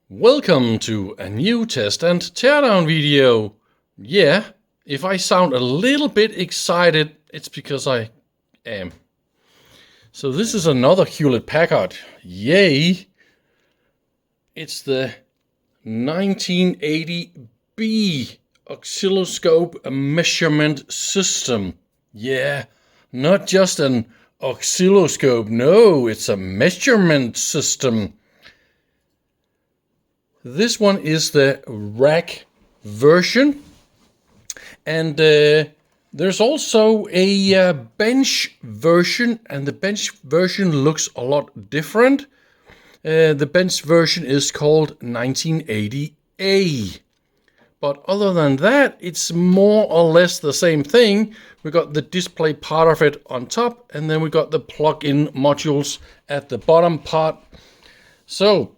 Welcome to a new test and teardown video. Yeah, if I sound a little bit excited, it's because I am. So this is another Hewlett Packard. Yay! It's the 1980B oscilloscope measurement system. Yeah, not just an oscilloscope. No, it's a measurement system. This one is the rack version, and there's also a bench version, and the bench version looks a lot different. The bench version is called 1980A. But other than that, it's more or less the same thing. We got the display part of it on top, and then we got the plug-in modules at the bottom part. So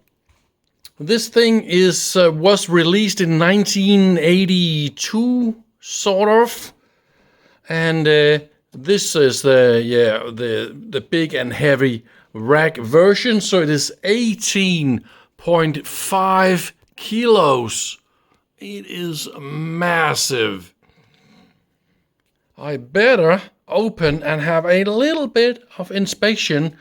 this thing was released in 1982, sort of, and this is the big and heavy rack version. So it is 18.5 kilos. It is massive. I better open and have a little bit of inspection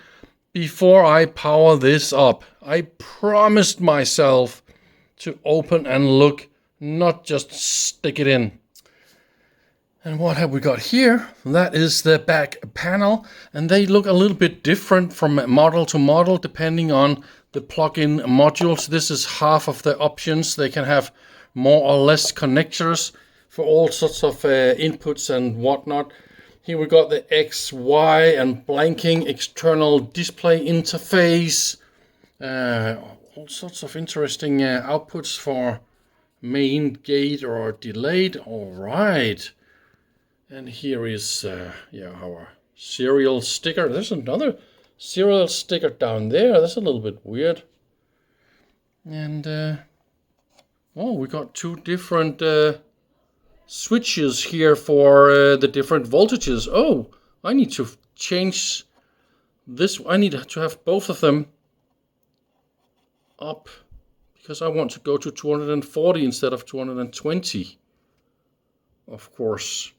before I power this up. I promised myself to open and look, not just stick it in. And what have we got here? That is the back panel, and they look a little bit different from model to model depending on the plug-in modules. This is half of the options. They can have more or less connectors for all sorts of inputs and whatnot. Here we got the X, Y, and blanking external display interface. All sorts of interesting outputs for main, gate, or delayed. All right. And here is our serial sticker. There's another serial sticker down there. That's a little bit weird. And we got two different switches here for the different voltages. Oh, I need to change this. I need to have both of them up because I want to go to 240 instead of 220, of course.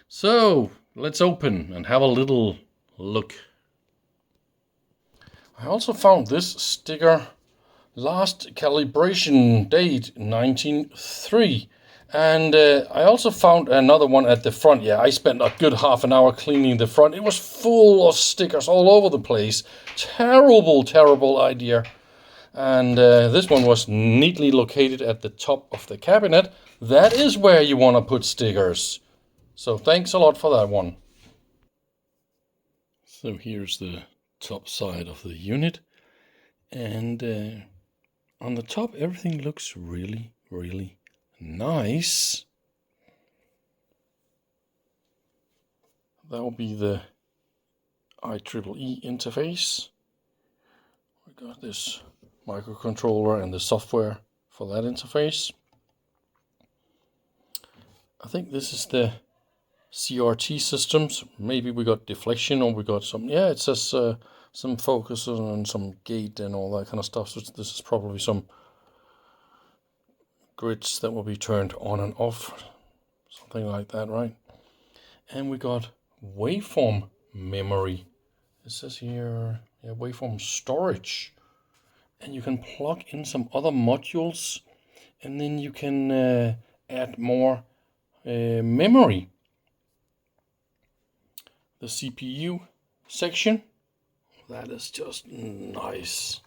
So let's open and have a little look. I also found this sticker, last calibration date 1903. And I also found another one at the front. Yeah, I spent a good half an hour cleaning the front. It was full of stickers all over the place. Terrible idea. And this one was neatly located at the top of the cabinet. That is where you want to put stickers. So thanks a lot for that one. So here's the top side of the unit. And on the top, everything looks really nice. That will be the IEEE interface. We got this microcontroller and the software for that interface. I think this is the CRT systems. Maybe we got deflection, or we got some, it says some focus and some gate and all that kind of stuff. So this is probably some grids that will be turned on and off, something like that, right? And we got waveform memory. It says here, waveform storage. And you can plug in some other modules, and then you can add more memory. The CPU section, that is just nice.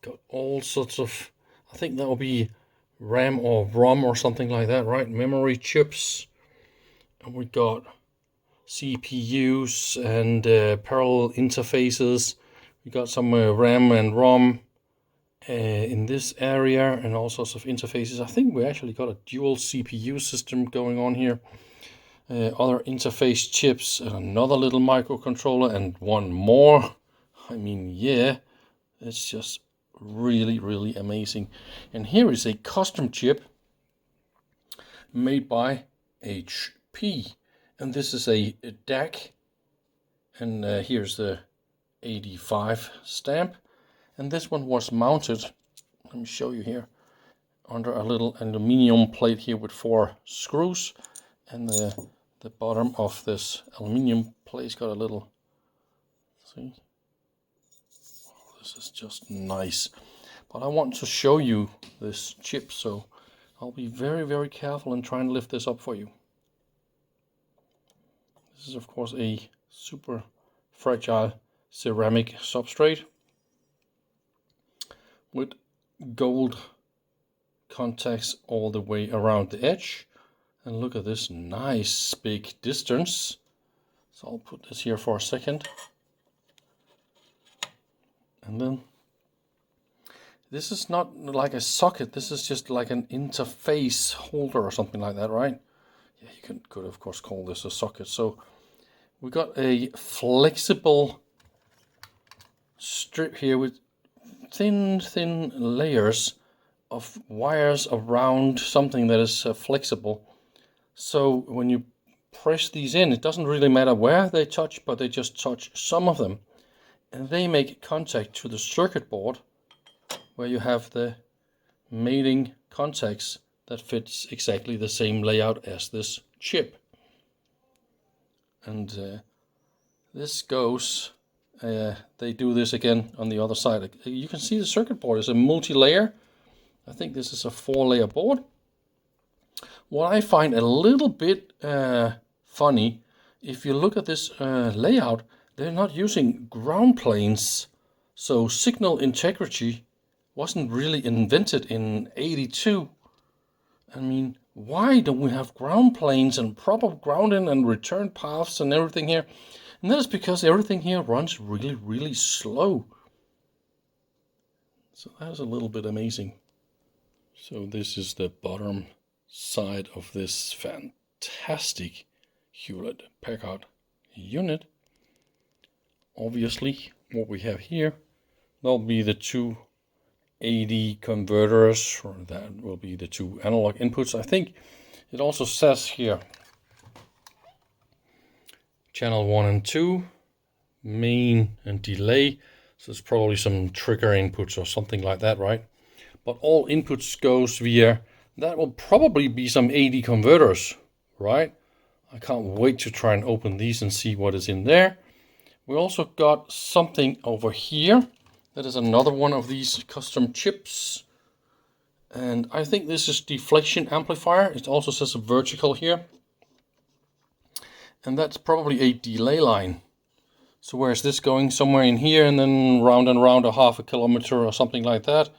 Got all sorts of, I think that will be RAM or ROM or something like that, right? Memory chips. And we got CPUs and parallel interfaces. We got some RAM and ROM in this area, and all sorts of interfaces. I think we actually got a dual CPU system going on here. Other interface chips, another little microcontroller, and one more. I mean, yeah, it's just really amazing. And here is a custom chip made by HP, and this is a DAC, and here's the 85 stamp, and this one was mounted let me show you here, under a little aluminium plate here with 4 screws, and the bottom of this aluminium plate's got a little, see, oh, this is just nice. But I want to show you this chip, so I'll be very, very careful and try and lift this up for you. This is of course a super fragile ceramic substrate with gold contacts all the way around the edge. And look at this nice big distance. So I'll put this here for a second. And then this is not like a socket, this is just like an interface holder or something like that, right? Yeah, you could of course call this a socket. So we got a flexible strip here with thin layers of wires around something that is flexible. So when you press these in, it doesn't really matter where they touch, but they just touch some of them. And they make contact to the circuit board, where you have the mating contacts that fits exactly the same layout as this chip. And this goes, they do this again on the other side. You can see the circuit board is a multi-layer. I think this is a 4-layer board. What I find a little bit funny, if you look at this layout, they're not using ground planes. So signal integrity wasn't really invented in '82. I mean, why don't we have ground planes and proper grounding and return paths and everything here? And that is because everything here runs really, really slow. So that's a little bit amazing. So this is the bottom side of this fantastic Hewlett Packard unit. Obviously, what we have here, that'll be the 2 AD converters, or that will be the 2 analog inputs. I think it also says here channel 1 and 2, main and delay. So it's probably some trigger inputs or something like that, right? But all inputs goes via, that will probably be some AD converters, right? I can't wait to try and open these and see what is in there. We also got something over here. That is another one of these custom chips. And I think this is deflection amplifier. It also says a vertical here. And that's probably a delay line. So where is this going? Somewhere in here and then round and round a half a kilometer or something like that.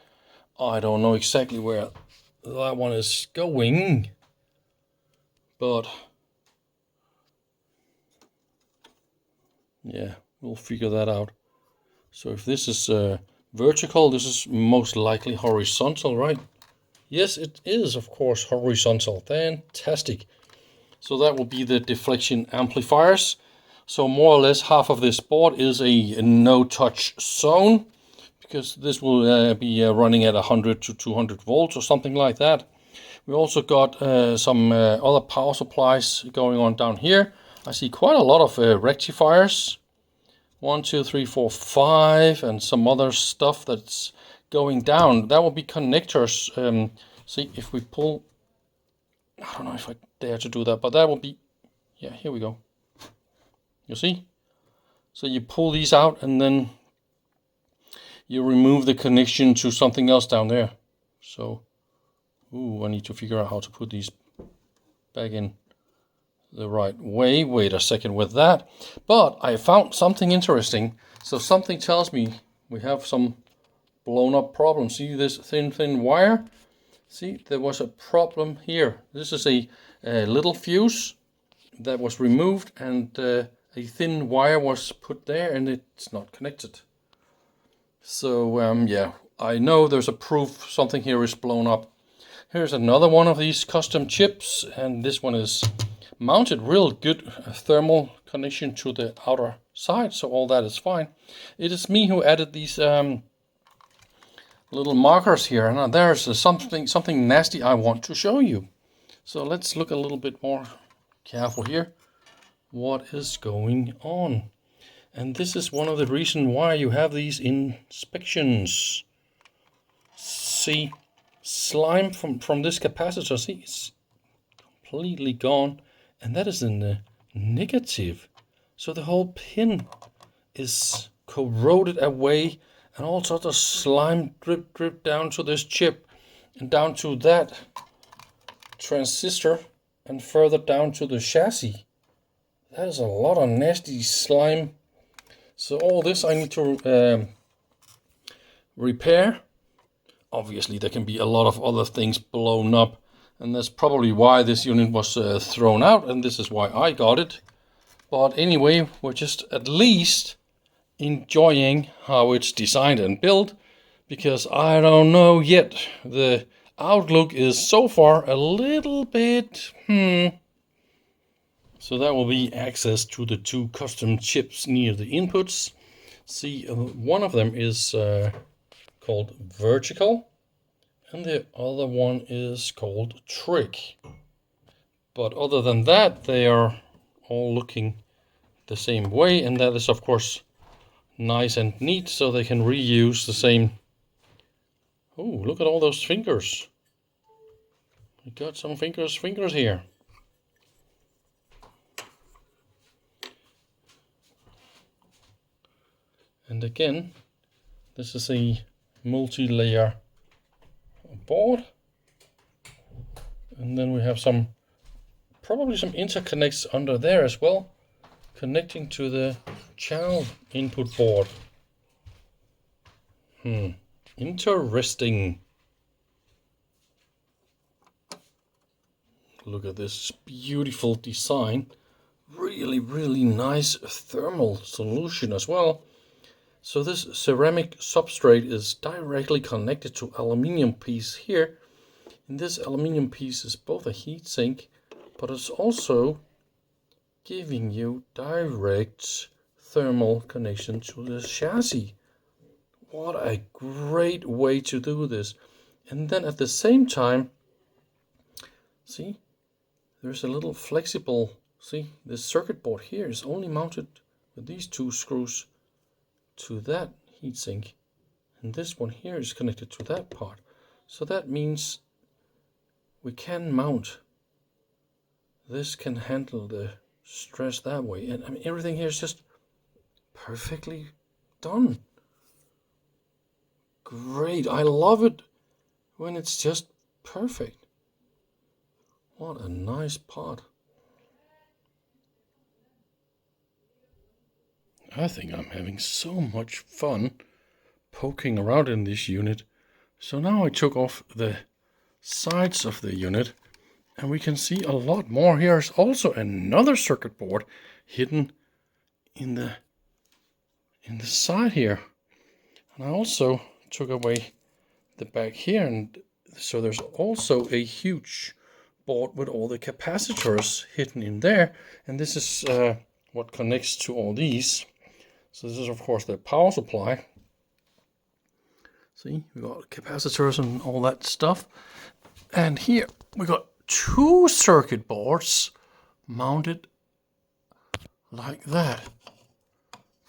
I don't know exactly where that one is going. But yeah, we'll figure that out. So if this is vertical, this is most likely horizontal, right? Yes, it is, of course, horizontal. Fantastic. So that will be the deflection amplifiers. So more or less half of this board is a no-touch zone, because this will be running at 100 to 200 volts or something like that. We also got some other power supplies going on down here. I see quite a lot of rectifiers. 1, 2, 3, 4, 5, and some other stuff that's going down. That will be connectors. See, if we pull, I don't know if I dare to do that, but that will be, yeah, here we go. You see? So you pull these out and then you remove the connection to something else down there. So, ooh, I need to figure out how to put these back in the right way. Wait a second with that. But I found something interesting. So something tells me we have some blown up problem. See this thin wire? See, there was a problem here. This is a little fuse that was removed, and a thin wire was put there, and it's not connected. So yeah, I know there's a proof something here is blown up. Here's another one of these custom chips, and this one is mounted real good thermal connection to the outer side, so all that is fine. It is me who added these little markers here, and there's something nasty I want to show you. So let's look a little bit more careful here. What is going on? And this is one of the reasons why you have these inspections. see slime from this capacitor. See, it's completely gone, and that is in the negative. So the whole pin is corroded away, and all sorts of slime drip down to this chip and down to that transistor and further down to the chassis. That is a lot of nasty slime. So all this I need to repair. Obviously there can be a lot of other things blown up, and that's probably why this unit was thrown out, and this is why I got it. But anyway, we're just at least enjoying how it's designed and built, because I don't know yet. The outlook is so far a little bit So that will be access to the two custom chips near the inputs. See, one of them is called vertical, and the other one is called trig. But other than that, they are all looking the same way, and that is of course nice and neat, so they can reuse the same. Oh, look at all those fingers. We got some fingers here. And again, this is a multi-layer board. And then we have probably some interconnects under there as well, connecting to the channel input board. Interesting. Look at this beautiful design. Really, really nice thermal solution as well. So this ceramic substrate is directly connected to aluminum piece here. And this aluminum piece is both a heat sink, but it's also giving you direct thermal connection to the chassis. What a great way to do this. And then at the same time, see, there's a little flexible, see, this circuit board here is only mounted with these two screws to that heatsink, and this one here is connected to that part. So that means we can mount. This can handle the stress that way, and I mean everything here is just perfectly done. Great, I love it when it's just perfect. What a nice part. I think I'm having so much fun poking around in this unit. So now I took off the sides of the unit, and we can see a lot more. Here's also another circuit board hidden in the side here. And I also took away the back here, and so there's also a huge board with all the capacitors hidden in there. And this is what connects to all these. So this is of course the power supply. See, we got capacitors and all that stuff. And here we got two circuit boards mounted like that.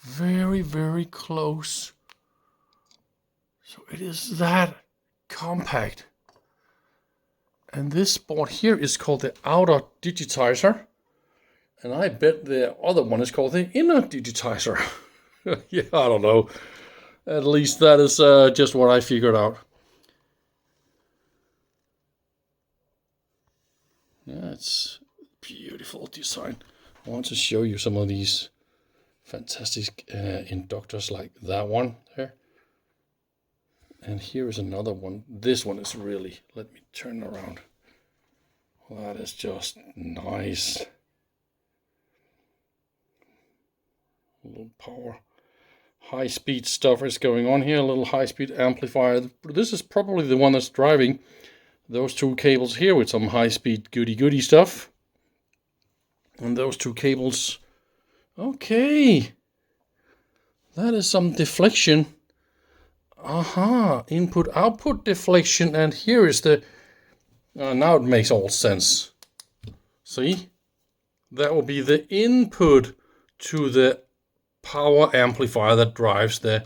Very, very close. So it is that compact. And this board here is called the outer digitizer. And I bet the other one is called the inner digitizer. Yeah, I don't know. At least that is just what I figured out. Yeah, it's beautiful design. I want to show you some of these fantastic inductors like that one there. And here is another one. This one is really, let me turn around. That is just nice. A little power. High-speed stuff is going on here. A little high-speed amplifier. This is probably the one that's driving those two cables here with some high-speed goody stuff. And those two cables. Okay. That is some deflection. Aha. Input-output deflection. And here is the... now it makes all sense. See? That will be the input to the power amplifier that drives the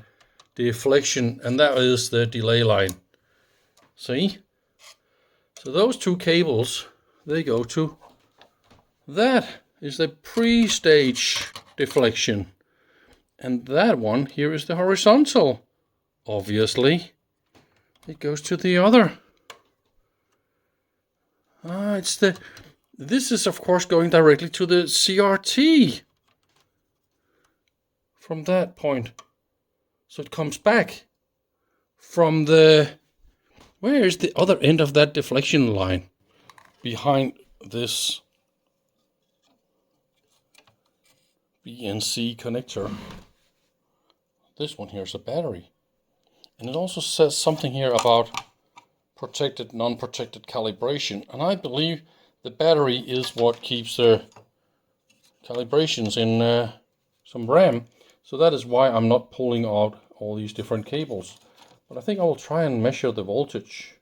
deflection, and that is the delay line. See? So those two cables, they go to that is the pre-stage deflection. And that one here is the horizontal. Obviously, it goes to the other. This is of course going directly to the CRT from that point. So it comes back from where is the other end of that deflection line? Behind this BNC connector. This one here is a battery. And it also says something here about protected, non-protected calibration. And I believe the battery is what keeps the calibrations in some RAM. So that is why I'm not pulling out all these different cables. But I think I will try and measure the voltage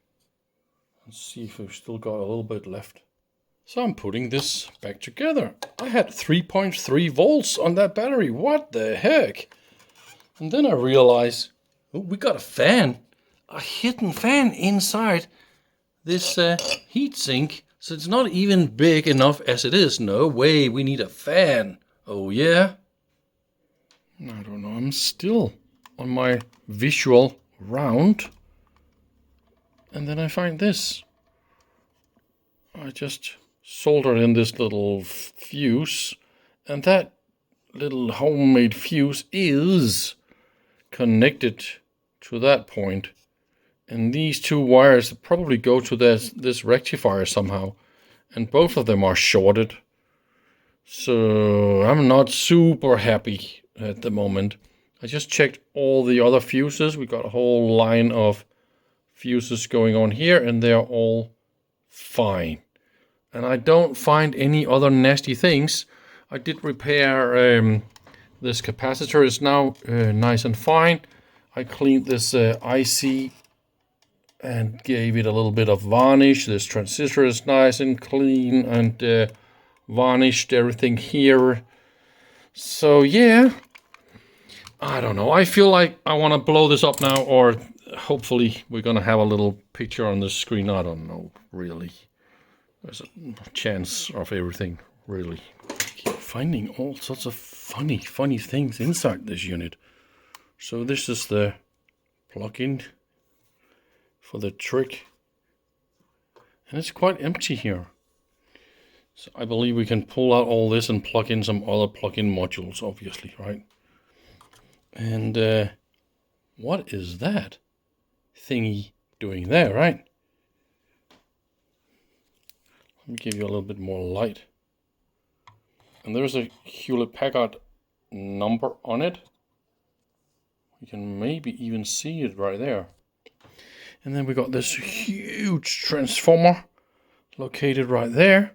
and see if we've still got a little bit left. So I'm putting this back together. I had 3.3 volts on that battery. What the heck? And then I realized, oh, we got a fan. A hidden fan inside this heatsink. So it's not even big enough as it is. No way, we need a fan. Oh yeah? I don't know, I'm still on my visual round. And then I find this. I just soldered in this little fuse. And that little homemade fuse is connected to that point. And these two wires probably go to this rectifier somehow. And both of them are shorted. So I'm not super happy at the moment. I just checked all the other fuses. We got a whole line of fuses going on here, and they're all fine. And I don't find any other nasty things. I did repair this capacitor. Is now nice and fine. I cleaned this IC and gave it a little bit of varnish. This transistor is nice and clean, and varnished everything here. So yeah, I don't know. I feel like I want to blow this up now, or hopefully we're going to have a little picture on the screen. I don't know, really. There's a chance of everything, really. I keep finding all sorts of funny things inside this unit. So this is the plug-in for the trick. And it's quite empty here. So I believe we can pull out all this and plug in some other plug-in modules, obviously, right? And what is that thingy doing there, right? Let me give you a little bit more light. And there's a Hewlett Packard number on it. You can maybe even see it right there. And then we got this huge transformer located right there.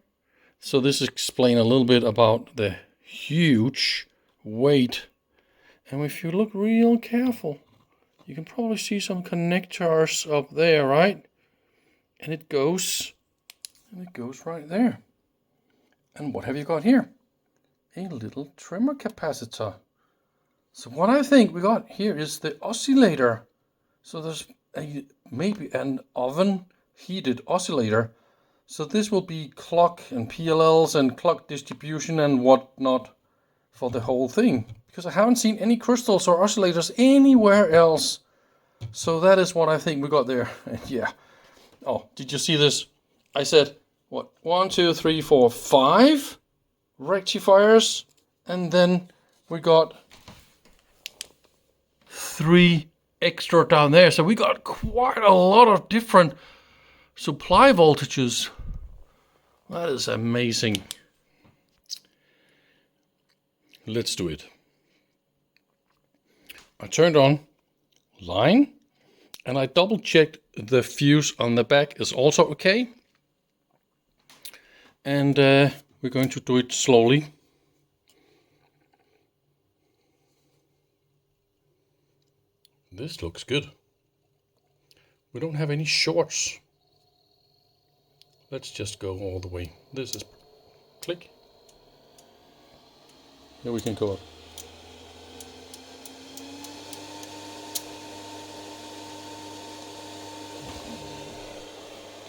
So this explains a little bit about the huge weight. And if you look real careful, you can probably see some connectors up there, right? And it goes right there. And what have you got here? A little trimmer capacitor. So what I think we got here is the oscillator. So there's maybe an oven heated oscillator. So this will be clock and PLLs and clock distribution and whatnot for the whole thing. Because I haven't seen any crystals or oscillators anywhere else. So that is what I think we got there. And yeah. Oh, did you see this? I said, what? 1, 2, 3, 4, 5 rectifiers. And then we got 3 extra down there. So we got quite a lot of different supply voltages. That is amazing. Let's do it. I turned on line and I double checked the fuse on the back is also okay. And we're going to do it slowly. This looks good. We don't have any shorts. Let's just go all the way. This is click. Here we can go up.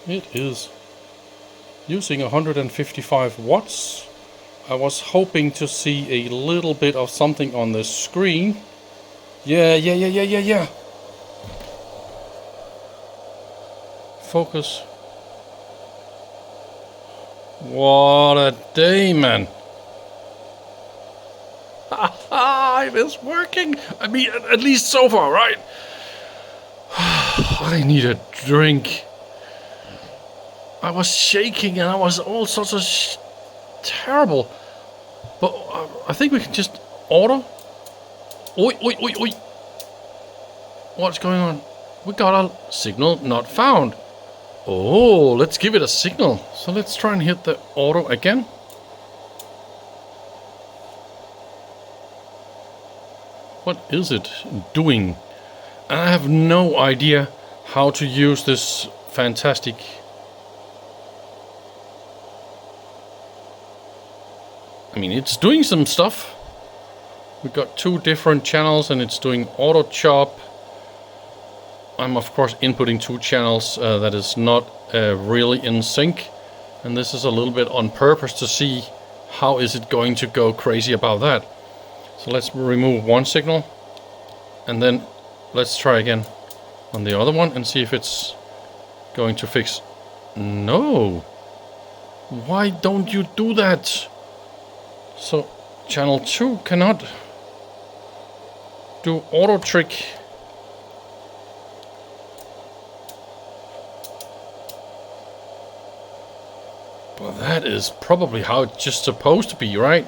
It is using 155 watts. I was hoping to see a little bit of something on the screen. Yeah. Focus. What a day, man. It is working. I mean, at least so far, right? I need a drink. I was shaking and I was all sorts of terrible. But I think we can just auto. Oi. What's going on? We got a signal not found. Oh, let's give it a signal. So let's try and hit the auto again. What is it doing? I have no idea how to use this fantastic. I mean, it's doing some stuff. We've got 2 different channels and it's doing auto chop. I'm of course inputting 2 channels that is not really in sync. And this is a little bit on purpose to see how is it going to go crazy about that. So let's remove one signal and then let's try again on the other one and see if it's going to fix. No. Why don't you do that? So channel 2 cannot do auto trick. Well, that is probably how it's just supposed to be, right?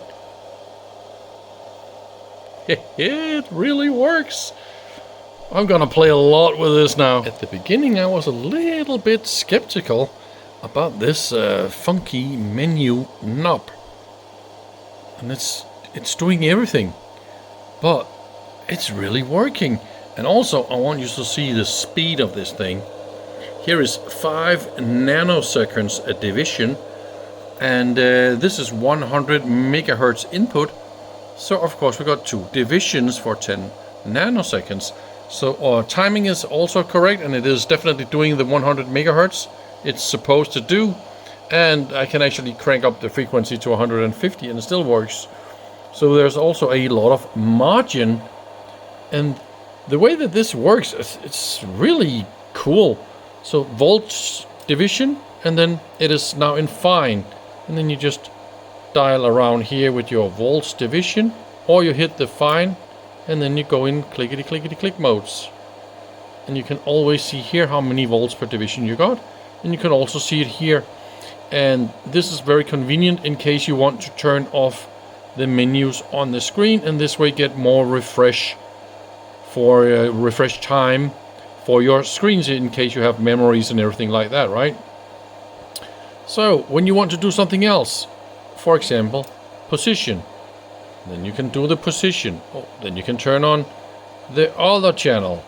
It really works. I'm gonna play a lot with this now. At the beginning I was a little bit skeptical about this funky menu knob. And it's doing everything. But it's really working. And also I want you to see the speed of this thing. Here is 5 nanoseconds a division. And this is 100 megahertz input. So of course we got 2 divisions for 10 nanoseconds. So our timing is also correct, and it is definitely doing the 100 megahertz it's supposed to do. And I can actually crank up the frequency to 150 and it still works. So there's also a lot of margin. And the way that this works, it's really cool. So volts division, and then it is now in fine. And then you just dial around here with your volts division, or you hit the fine, and then you go in clickety click modes. And you can always see here how many volts per division you got. And you can also see it here. And this is very convenient in case you want to turn off the menus on the screen, and this way get more refresh time for your screens in case you have memories and everything like that, right? So when you want to do something else, for example, position, then you can do the position. Then you can turn on the other channel.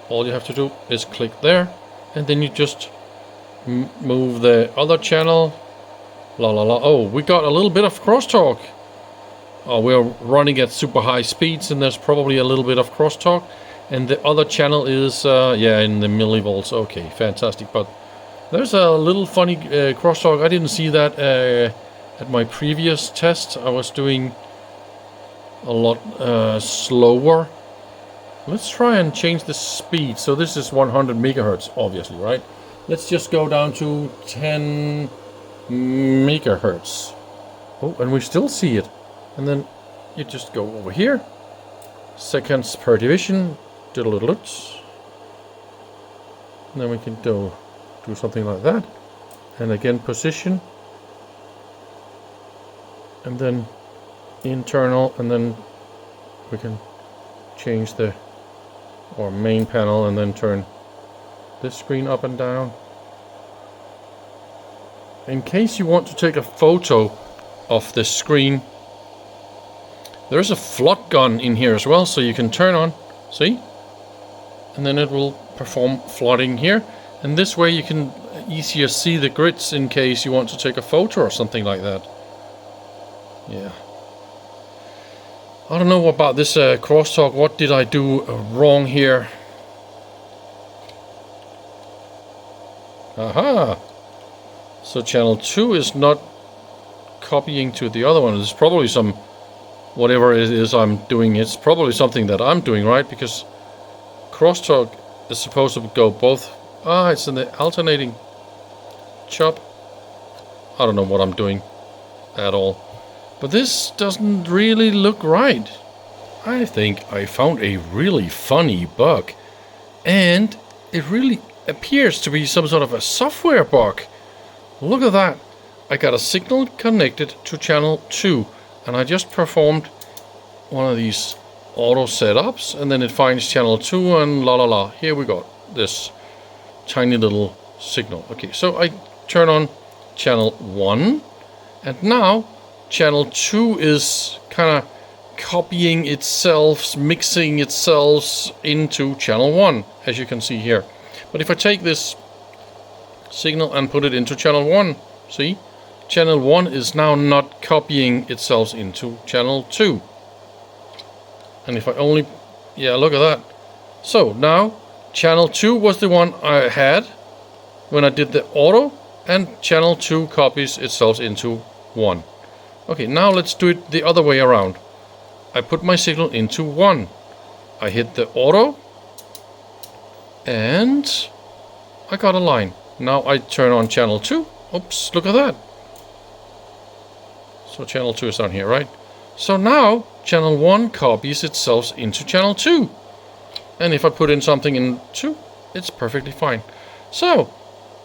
All you have to do is click there, and then you just move the other channel. Oh, we got a little bit of crosstalk. Oh, we're running at super high speeds, and there's probably a little bit of crosstalk. And the other channel is in the millivolts. Okay, fantastic. But there's a little funny crosstalk. I didn't see that at my previous test. I was doing a lot slower. Let's try and change the speed. So this is 100 megahertz, obviously, right? Let's just go down to 10 megahertz. Oh, and we still see it. And then you just go over here. Seconds per division. And then we can do something like that. And again, position. And then internal, and then we can change our main panel and then turn this screen up and down. In case you want to take a photo of the screen, there's a flood gun in here as well, so you can turn on, see? And then it will perform flooding here. And this way you can easier see the grids in case you want to take a photo or something like that. Yeah. I don't know about this crosstalk. What did I do wrong here? Aha! So channel 2 is not copying to the other one. It's probably some, whatever it is I'm doing, it's probably something that I'm doing, right? Because crosstalk is supposed to go both. It's in the alternating chop. I don't know what I'm doing at all. But this doesn't really look right. I think I found a really funny bug. And it really appears to be some sort of a software bug. Look at that. I got a signal connected to channel 2. And I just performed one of these auto setups. And then it finds channel 2 and la la la. Here we got this tiny little signal. Okay, so I turn on channel 1. And now channel 2 is kind of copying itself, mixing itself into channel 1, as you can see here. But if I take this signal and put it into channel 1, see? Channel 1 is now not copying itself into channel 2. And if I only... yeah, look at that. So now channel 2 was the one I had when I did the auto, and channel 2 copies itself into 1. Okay, now let's do it the other way around. I put my signal into 1. I hit the auto, and I got a line. Now I turn on channel 2. Oops, look at that. So channel 2 is down here, right? So now channel 1 copies itself into channel 2. And if I put in something in 2, it's perfectly fine. So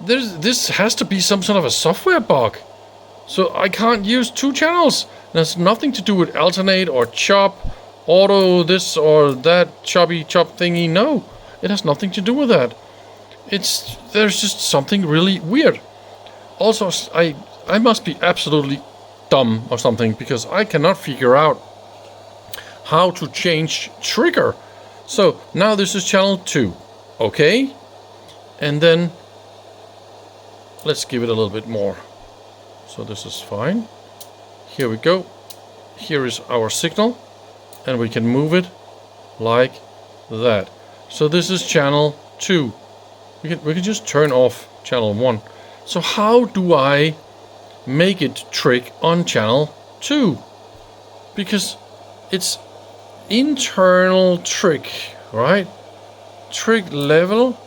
this has to be some sort of a software bug. So I can't use 2 channels. It has nothing to do with alternate or chop, auto, this or that, choppy chop thingy. No, it has nothing to do with that. There's just something really weird. Also, I must be absolutely dumb or something, because I cannot figure out how to change trigger. So now this is channel 2, okay? And then let's give it a little bit more. So this is fine. Here we go. Here is our signal, and we can move it like that. So this is channel 2. We can just turn off channel 1. So how do I make it trick on channel 2? Because it's internal trick, right? Trick level.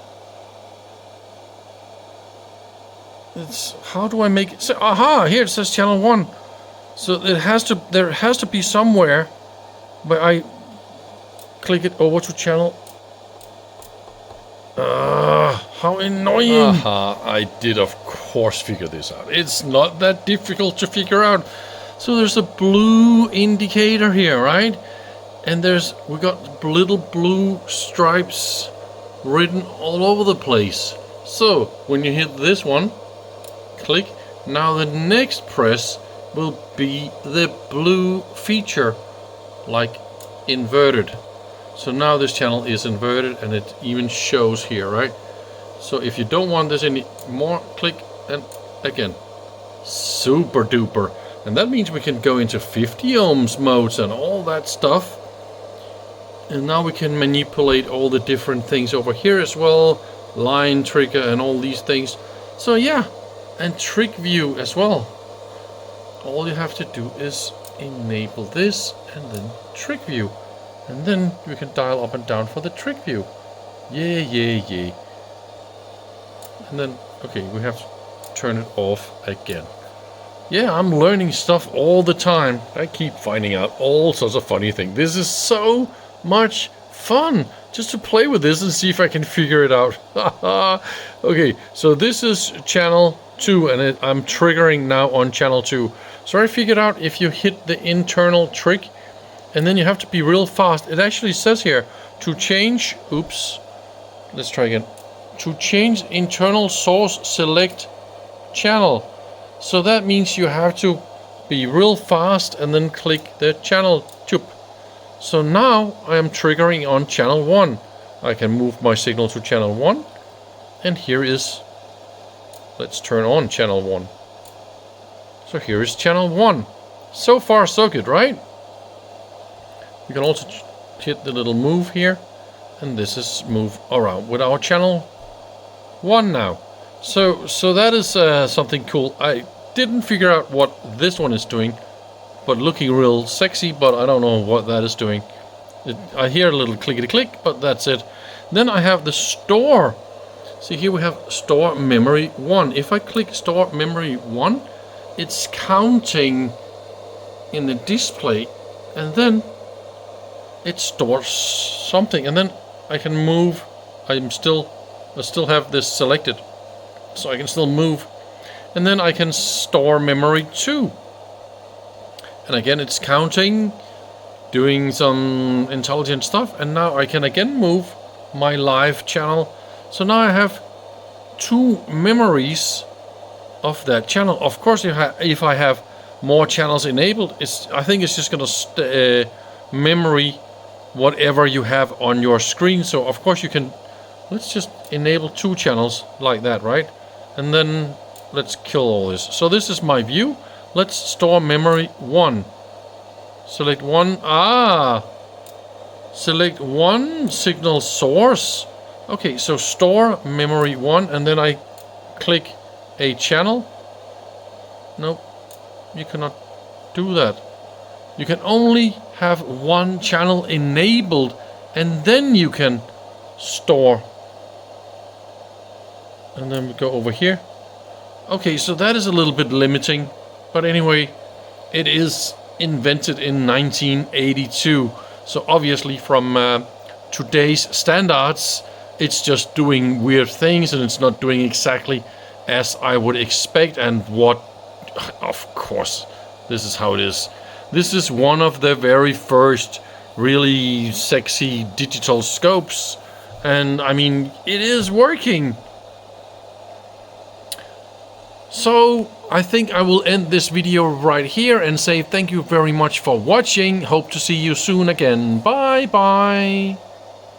How do I make it? So, aha! Here it says channel 1. So there has to be somewhere where I click it over to channel. How annoying! I did of course figure this out. It's not that difficult to figure out. So there's a blue indicator here, right? And we got little blue stripes written all over the place. So when you hit this one, click. Now the next press will be the blue feature, like inverted. So now this channel is inverted, and it even shows here, right? So if you don't want this anymore, click and again. Super duper. And that means we can go into 50 ohms modes and all that stuff. And now we can manipulate all the different things over here as well. Line trigger and all these things. So yeah, and trick view as well. All you have to do is enable this and then trick view. And then you can dial up and down for the trick view. Yeah. And then, okay, we have to turn it off again. Yeah, I'm learning stuff all the time. I keep finding out all sorts of funny things. This is so much fun just to play with this and see if I can figure it out. Okay, so this is channel 2, and I'm triggering now on channel 2. So I figured out if you hit the internal trick, and then you have to be real fast. It actually says here to change, oops, let's try again. To change internal source, select channel. So that means you have to be real fast and then click the channel tube. So now I am triggering on channel 1. I can move my signal to channel 1. And here is, let's turn on channel 1. So here is channel 1. So far so good, right? We can also hit the little move here, and this is move around with our channel 1 now. So that is something cool. I didn't figure out what this one is doing, but looking real sexy, but I don't know what that is doing. I hear a little clickety click, but that's it. Then I have the store. See, here we have store memory 1. If I click store memory 1, it's counting in the display, and then it stores something, and then I can move. I still have this selected, so I can still move, and then I can store memory 2, and again it's counting, doing some intelligent stuff, and now I can again move my live channel. So now I have 2 memories of that channel. Of course, if I have more channels enabled, I think it's just gonna memory whatever you have on your screen. So of course you can, let's just enable 2 channels like that, right? And then let's kill all this. So this is my view. Let's store memory 1. Select 1. Select 1 signal source. Okay, so store memory 1, and then I click a channel. Nope, you cannot do that. You can only have 1 channel enabled, and then you can store. And then we go over here. Okay, so that is a little bit limiting, but anyway, it is invented in 1982. So obviously from today's standards, it's just doing weird things, and it's not doing exactly as I would expect. And what, of course, this is how it is. This is one of the very first really sexy digital scopes, and I mean, it is working. So I think I will end this video right here and say thank you very much for watching. Hope to see you soon again. Bye bye.